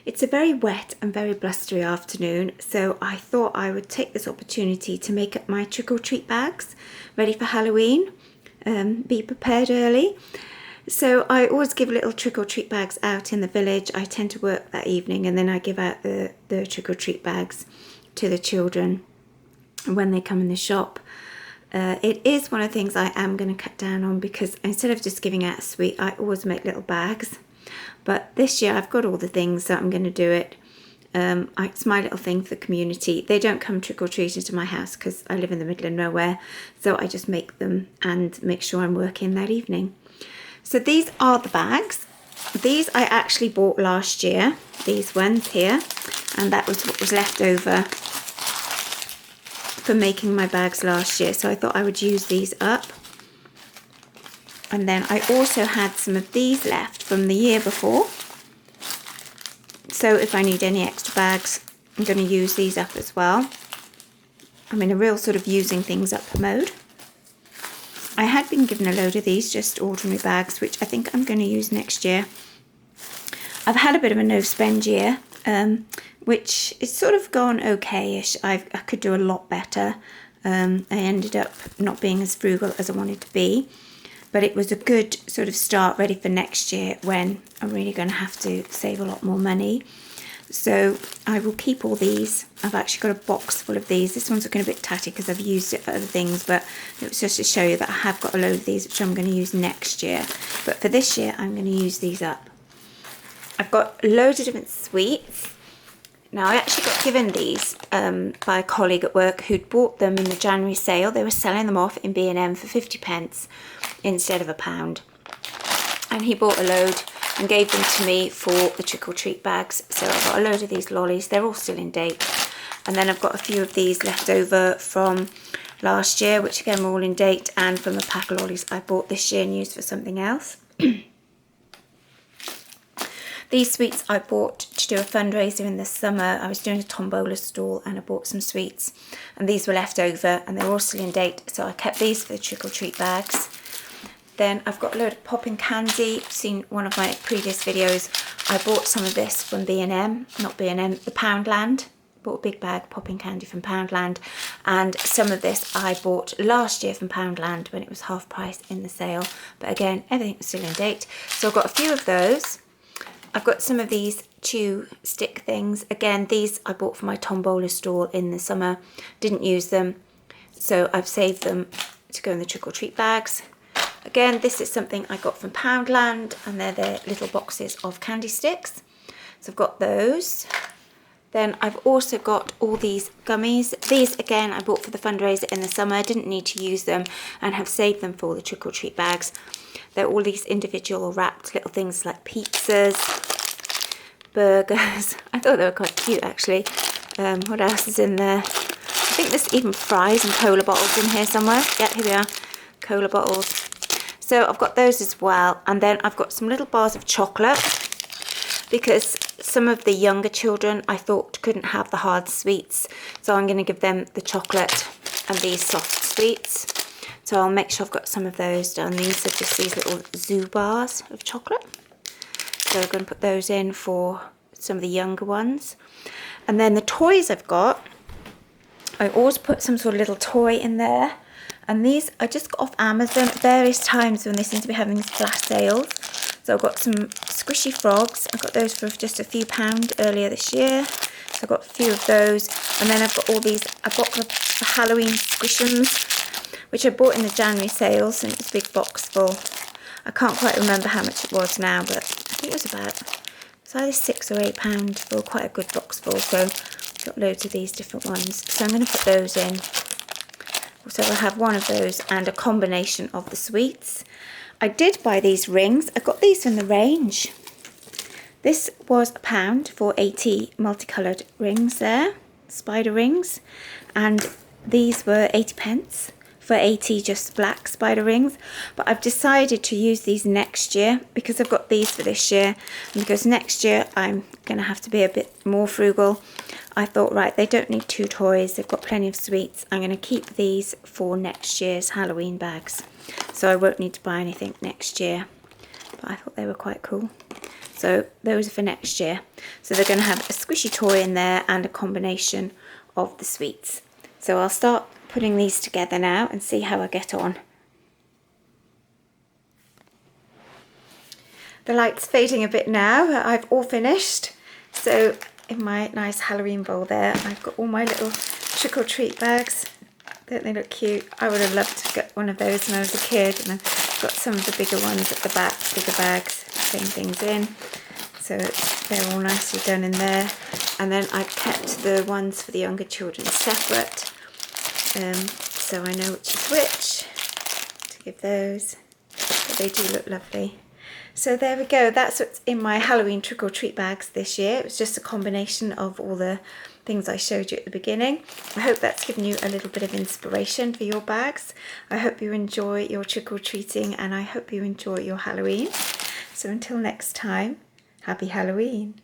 It's a very wet and very blustery afternoon, so I thought I would take this opportunity to make up my trick-or-treat bags ready for Halloween. Be prepared early. So I always give little trick-or-treat bags out in the village. I tend to work that evening and then I give out the trick-or-treat bags to the children when they come in the shop. It is one of the things I am going to cut down on, because instead of just giving out a sweet, I always make little bags. But this year I've got all the things, so I'm going to do it. It's my little thing for the community. They don't come trick-or-treating to my house because I live in the middle of nowhere, so I just make them and make sure I'm working that evening. So these are the bags. These I actually bought last year, these ones here, and that was what was left over for making my bags last year, so I thought I would use these up. And then I also had some of these left from the year before, so if I need any extra bags, I'm going to use these up as well. I'm in a real sort of using things up mode. I had been given a load of these, just ordinary bags, which I think I'm going to use next year. I've had a bit of a no-spend year, which is sort of gone okay-ish. I could do a lot better. I ended up not being as frugal as I wanted to be. But it was a good sort of start ready for next year, when I'm really going to have to save a lot more money. So I will keep all these. I've actually got a box full of these. This one's looking a bit tatty because I've used it for other things, but it was just to show you that I have got a load of these which I'm going to use next year. But for this year, I'm going to use these up. I've got loads of different sweets. Now, I actually got given these by a colleague at work who'd bought them in the January sale. They were selling them off in B&M for 50p instead of £1. And he bought a load and gave them to me for the trick-or-treat bags. So I've got a load of these lollies. They're all still in date. And then I've got a few of these left over from last year, which again are all in date, and from a pack of lollies I bought this year and used for something else. These sweets I bought to do a fundraiser in the summer. I was doing a tombola stall and I bought some sweets, and these were left over and they're all still in date, so I kept these for the trick-or-treat bags. Then I've got a load of popping candy. You've seen one of my previous videos. I bought some of this from B&M, not B&M, the Poundland. Bought a big bag of popping candy from Poundland, and some of this I bought last year from Poundland when it was half price in the sale. But again, everything was still in date. So I've got a few of those. I've got some of these chew stick things. Again, these I bought for my tombola stall in the summer. Didn't use them, so I've saved them to go in the trick-or-treat bags. Again, this is something I got from Poundland, and they're their little boxes of candy sticks. So I've got those. Then I've also got all these gummies. These, again, I bought for the fundraiser in the summer. I didn't need to use them and have saved them for the trick-or-treat bags. They're all these individual wrapped little things like pizzas, burgers. I thought they were quite cute, actually. What else is in there? I think there's even fries and cola bottles in here somewhere. Yeah, here we are, cola bottles. So I've got those as well. And then I've got some little bars of chocolate, because some of the younger children I thought couldn't have the hard sweets. So I'm going to give them the chocolate and these soft sweets. So I'll make sure I've got some of those done. These are just these little zoo bars of chocolate. So I'm going to put those in for some of the younger ones. And then the toys I've got, I always put some sort of little toy in there. And these I just got off Amazon at various times when they seem to be having these flash sales. So I've got some squishy frogs. I got those for just a few pounds earlier this year. So I've got a few of those. And then I've got all these, I bought the Halloween Squishums, which I bought in the January sales, and it was a big box full. I can't quite remember how much it was now, but I think it was about, it's either £6 or £8 for quite a good box full. So I've got loads of these different ones. So I'm going to put those in. So I'll have one of those and a combination of the sweets. I did buy these rings. I got these from the range. This was £1 for 80 multicoloured rings there, spider rings, and these were 80p for 80 just black spider rings. But I've decided to use these next year, because I've got these for this year, and because next year I'm going to have to be a bit more frugal. I thought, right, they don't need 2 toys, they've got plenty of sweets. I'm going to keep these for next year's Halloween bags, so I won't need to buy anything next year. But I thought they were quite cool. So So those are for next year. So they're going to have a squishy toy in there and a combination of the sweets. So I'll start putting these together now and see how I get on. The light's fading a bit now. I've all finished. So in my nice Halloween bowl there, I've got all my little trick or treat bags. Don't they look cute? I would have loved to get one of those when I was a kid. And I've got some of the bigger ones at the back, bigger bags, same things in. So they're all nicely done in there. And then I've kept the ones for the younger children separate. So I know which is which to give those. But they do look lovely. So there we go, that's what's in my Halloween trick-or-treat bags this year. It was just a combination of all the things I showed you at the beginning. I hope that's given you a little bit of inspiration for your bags. I hope you enjoy your trick-or-treating and I hope you enjoy your Halloween. So until next time, happy Halloween.